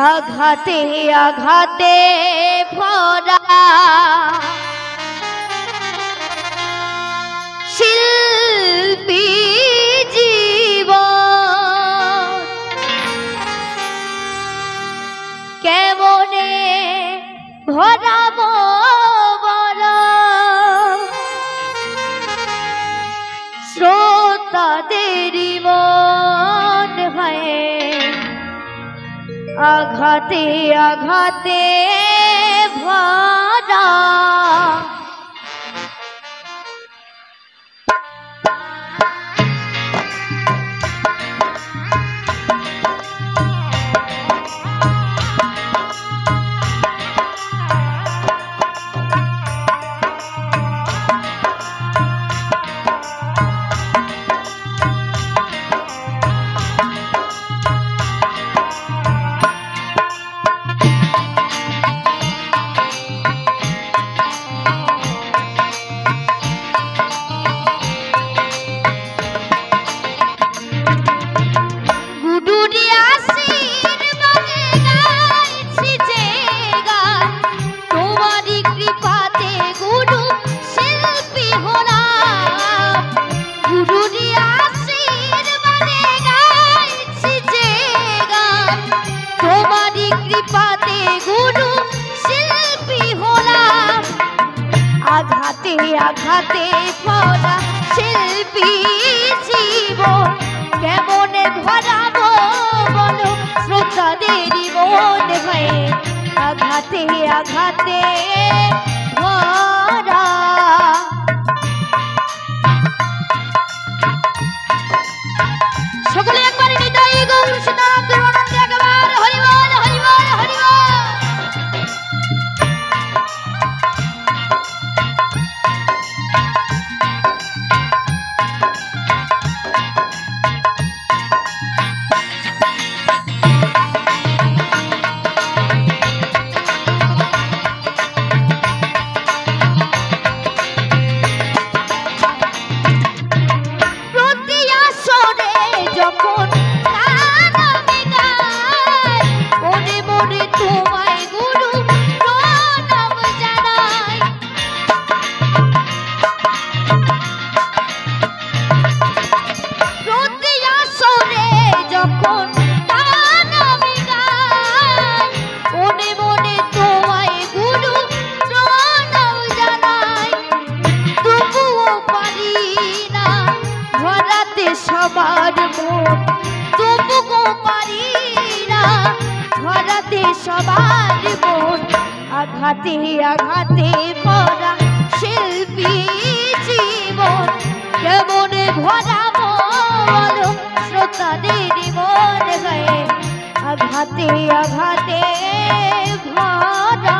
আঘাতে আঘাতে ভরা শিল্পী জীবন কেমনে ভরাবো বলো শ্রোতাদেরই মন হয় আঘাতে আঘাতে ভরা আঘাতে আঘাতে ভরা শিল্পী জীবন কেমনে ভরাবো বলো শ্রোতাদেরই মন হয় আঘাতে আঘাতে ভরা সকলে একবার নিতাই গৌর সীতারাম দেবানন্দে একবার হরি বল হরি বল হরি বল। সবার মন তবুও পারি না ভরাতে সবার মন আঘাতে আঘাতে ভরা শিল্পী জীবন কেমনে ভরাবো বলো শ্রোতাদেরই মন হয় আঘাতে আঘাতে ভরা।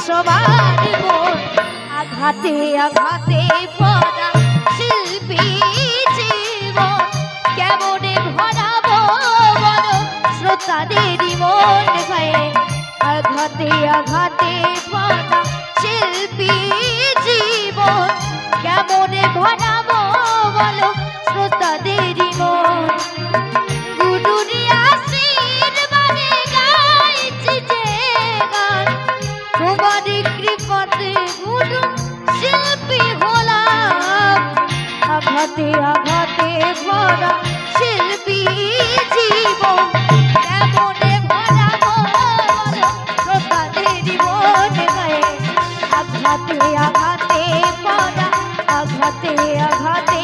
সবার মন আঘাতে আঘাতে ভরা শিল্পী জীবন কেমনে ভরাবো বলো শ্রোতাদেরই মন হয় আঘাতে আঘাতে ভরা শিল্পী জীবন কেমনে ভরাবো বলো শ্রোতাদেরই মন গুরুরি আশীর্বাদে গাইছি যে গান তোমার আঘাতে আঘাতে ভরা শিল্পী জীবন কেমনে ভরা প্রকারের মন গায়ে আঘাতে আঘাতে ভরা আঘাতে আঘাতে